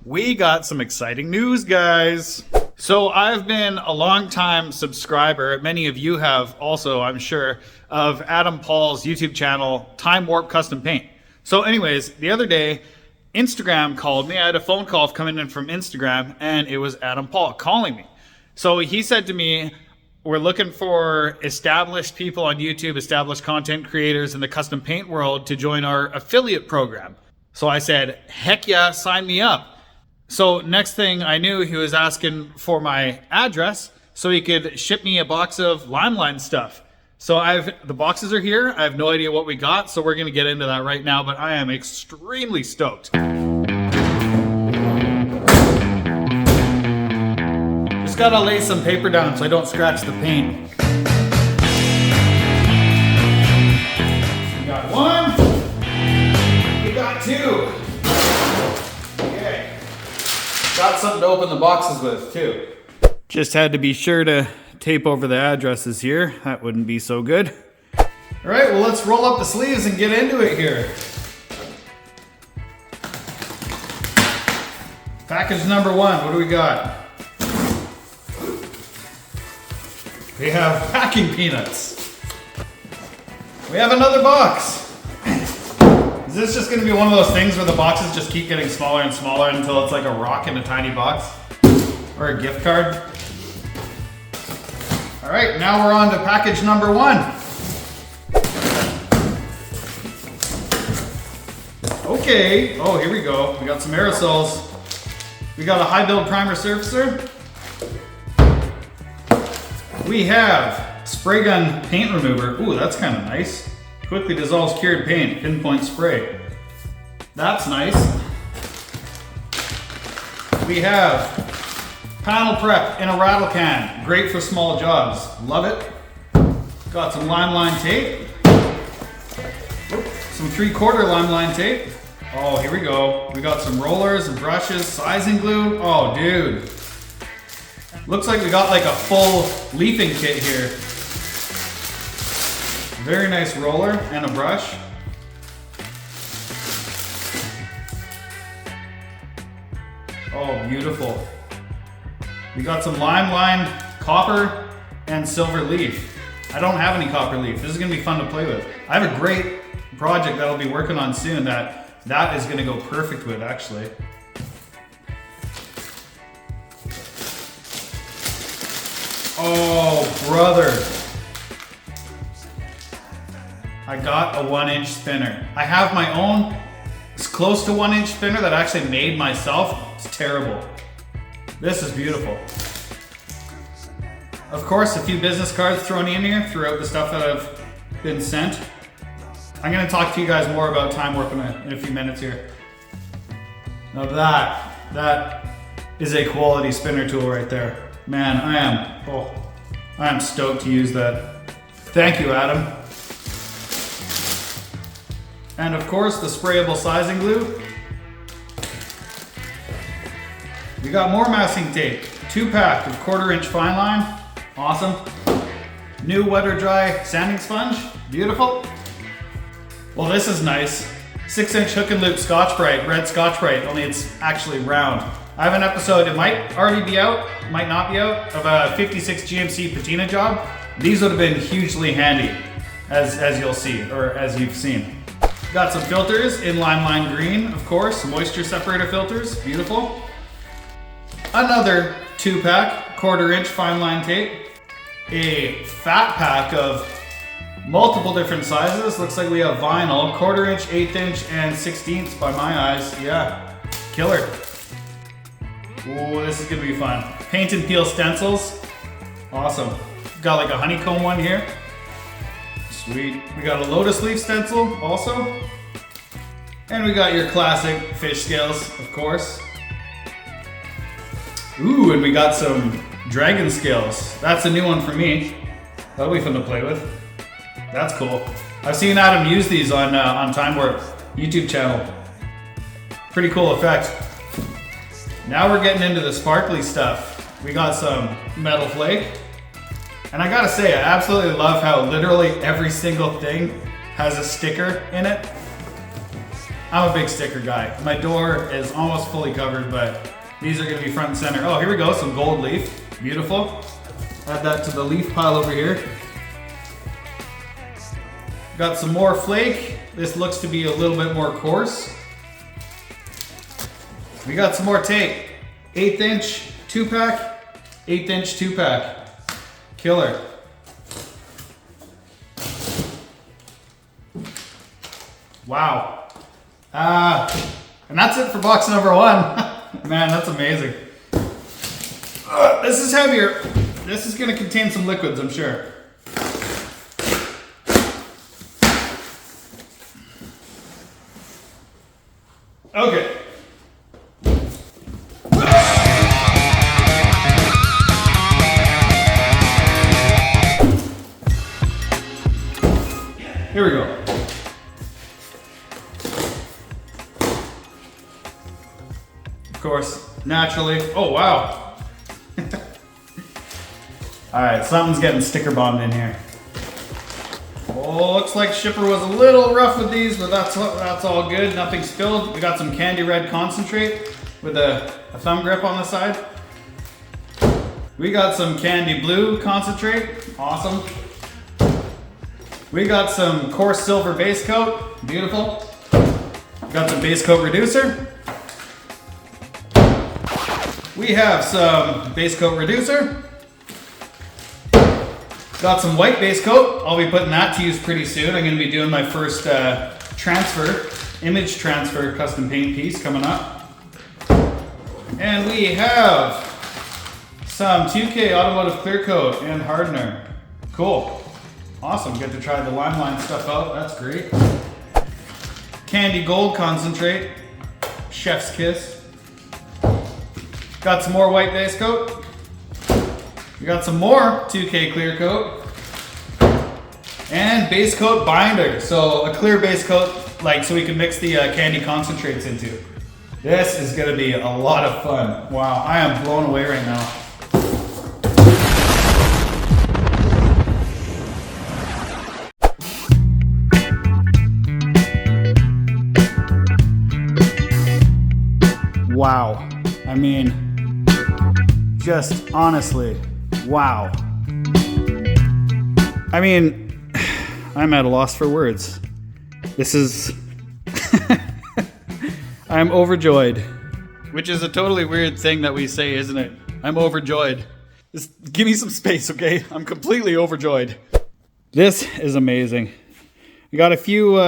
We got some exciting news, guys. So I've been a long-time subscriber, many of you have also, I'm sure, of Adam Paul's YouTube channel, Time Warp Custom Paint. So anyways, the other day, Instagram called me. I had a phone call coming in from Instagram, and it was Adam Paul calling me. So he said to me, we're looking for established people on YouTube, established content creators in the custom paint world to join our affiliate program. So I said, heck yeah, sign me up. So next thing I knew, he was asking for my address so he could ship me a box of LiME stuff. So the boxes are here. I have no idea what we got, so we're gonna get into that right now, but I am extremely stoked. Just gotta lay some paper down so I don't scratch the paint. We got one, we got two. Okay, got something to open the boxes with too. Just had to be sure to tape over the addresses here. That wouldn't be so good. All right, well, let's roll up the sleeves and get into it here. Package number one, what do we got? We have packing peanuts. We have another box. Is this just gonna be one of those things where the boxes just keep getting smaller and smaller until it's like a rock in a tiny box? Or a gift card? All right, now we're on to package number one. Okay, oh, here we go. We got some aerosols. We got a high build primer surfacer. We have spray gun paint remover. Ooh, that's kind of nice. Quickly dissolves cured paint, pinpoint spray. That's nice. We have panel prep in a rattle can. Great for small jobs. Love it. Got some line tape. Some 3/4 line tape. Oh, here we go. We got some rollers and brushes, sizing glue. Oh, dude. Looks like we got like a full leafing kit here. Very nice roller and a brush. Oh, beautiful. We got some lime copper and silver leaf. I don't have any copper leaf. This is gonna be fun to play with. I have a great project that I'll be working on soon that is gonna go perfect with, actually. Oh, brother. I got a 1-inch spinner. I have my own, it's close to 1-inch spinner that I actually made myself. It's terrible. This is beautiful. Of course, a few business cards thrown in here throughout the stuff that I've been sent. I'm gonna talk to you guys more about time warp in a few minutes here. Now that is a quality spinner tool right there. Man, I am stoked to use that. Thank you, Adam. And of course, the sprayable sizing glue. We got more masking tape. 2-pack of 1/4-inch fine line. Awesome. New wet or dry sanding sponge. Beautiful. Well, this is nice. 6-inch hook and loop Scotch-Brite, red Scotch-Brite, only it's actually round. I have an episode, it might already be out, might not be out, of a 56 GMC patina job. These would have been hugely handy, as you'll see, or as you've seen. Got some filters in lime green, of course, moisture separator filters, beautiful. Another 2-pack, 1/4-inch fine line tape. A fat pack of multiple different sizes. Looks like we have vinyl, 1/4-inch, 1/8-inch, and 1/16 by my eyes. Yeah, killer. Ooh, this is gonna be fun. Paint and peel stencils. Awesome. Got like a honeycomb one here. Sweet. We got a lotus leaf stencil also. And we got your classic fish scales, of course. Ooh, and we got some dragon scales. That's a new one for me. That'll be fun to play with. That's cool. I've seen Adam use these on Time Warp YouTube channel. Pretty cool effect. Now we're getting into the sparkly stuff. We got some metal flake. And I gotta say, I absolutely love how literally every single thing has a sticker in it. I'm a big sticker guy. My door is almost fully covered, but these are gonna be front and center. Oh, here we go, some gold leaf. Beautiful. Add that to the leaf pile over here. Got some more flake. This looks to be a little bit more coarse. We got some more tape. 1/8 inch 2-pack, 1/8 inch 2-pack. Killer. Wow. And that's it for box number 1. Man, that's amazing. This is heavier. This is gonna contain some liquids, I'm sure. Okay. Here we go. Of course, naturally. Oh, wow. All right, something's getting sticker bombed in here. Oh, looks like shipper was a little rough with these, but that's all good. Nothing spilled. We got some candy red concentrate with a thumb grip on the side. We got some candy blue concentrate. Awesome. We got some coarse silver base coat. Beautiful. Got some base coat reducer. We have some base coat reducer. Got some white base coat. I'll be putting that to use pretty soon. I'm gonna be doing my first image transfer custom paint piece coming up. And we have some 2K automotive clear coat and hardener. Cool. Awesome, get to try the LiME stuff out. That's great. Candy gold concentrate. Chef's kiss. Got some more white base coat. We got some more 2K clear coat and base coat binder. So a clear base coat, like so we can mix the candy concentrates into. This is gonna be a lot of fun. Wow, I am blown away right now. Wow, I mean, just honestly, wow. I mean, I'm at a loss for words. This is, I'm overjoyed. Which is a totally weird thing that we say, isn't it? I'm overjoyed. Just give me some space, okay? I'm completely overjoyed. This is amazing. We got a few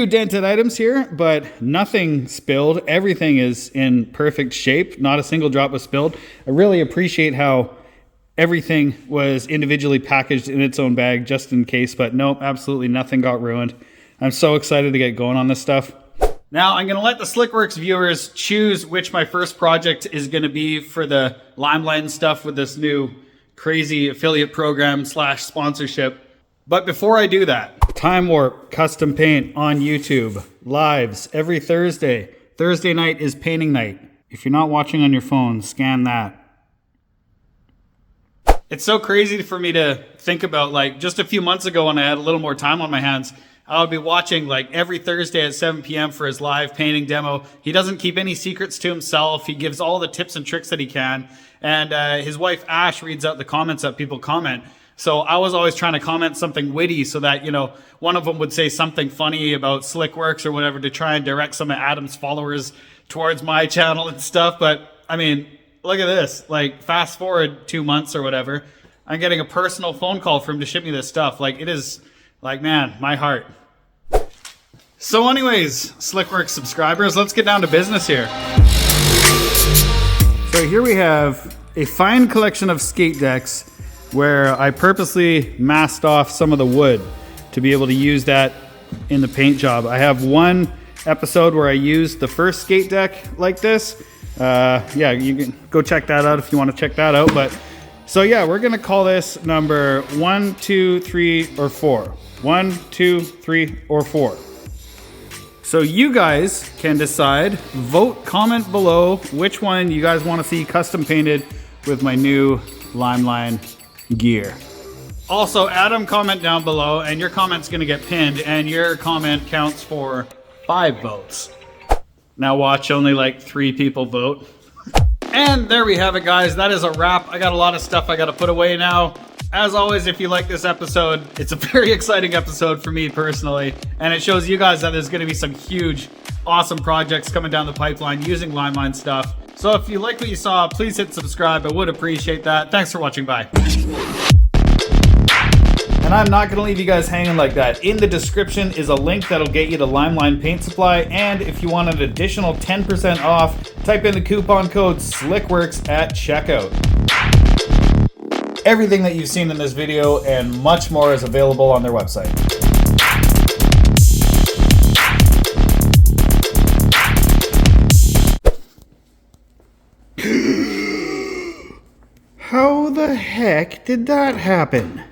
dented items here, but nothing spilled. Everything is in perfect shape. Not a single drop was spilled. I really appreciate how everything was individually packaged in its own bag just in case, but nope, absolutely nothing got ruined. I'm so excited to get going on this stuff. Now I'm gonna let the SlickWorks viewers choose which my first project is gonna be for the LiME stuff with this new crazy affiliate program / sponsorship. But before I do that, Time Warp Custom Paint on YouTube, lives every Thursday. Thursday night is painting night. If you're not watching on your phone, scan that. It's so crazy for me to think about, like just a few months ago when I had a little more time on my hands, I would be watching like every Thursday at 7 p.m. for his live painting demo. He doesn't keep any secrets to himself. He gives all the tips and tricks that he can. And his wife Ash reads out the comments that people comment. So I was always trying to comment something witty so that, you know, one of them would say something funny about SlickWorks or whatever to try and direct some of Adam's followers towards my channel and stuff. But I mean, look at this, like fast forward 2 months or whatever, I'm getting a personal phone call for him to ship me this stuff. Like it is like, man, my heart. So anyways, SlickWorks subscribers, let's get down to business here. So here we have a fine collection of skate decks where I purposely masked off some of the wood to be able to use that in the paint job. I have one episode where I used the first skate deck like this. Yeah, you can go check that out if you want to check that out. But so yeah, we're gonna call this number 1, 2, 3, or 4. 1, 2, 3, or 4. So you guys can decide, vote, comment below which one you guys want to see custom painted with my new LiME gear. Also, Adam, comment down below, and your comment's gonna get pinned, and your comment counts for 5 votes. Now watch, only like 3 people vote. And there we have it, guys. That is a wrap. I got a lot of stuff I got to put away now. As always, if you like this episode, it's a very exciting episode for me personally. And it shows you guys that there's going to be some huge, awesome projects coming down the pipeline using LiME stuff. So if you like what you saw, please hit subscribe. I would appreciate that. Thanks for watching. Bye. And I'm not going to leave you guys hanging like that. In the description is a link that'll get you to LimeLine Paint Supply. And if you want an additional 10% off, type in the coupon code SlickWorks at checkout. Everything that you've seen in this video and much more is available on their website. How the heck did that happen?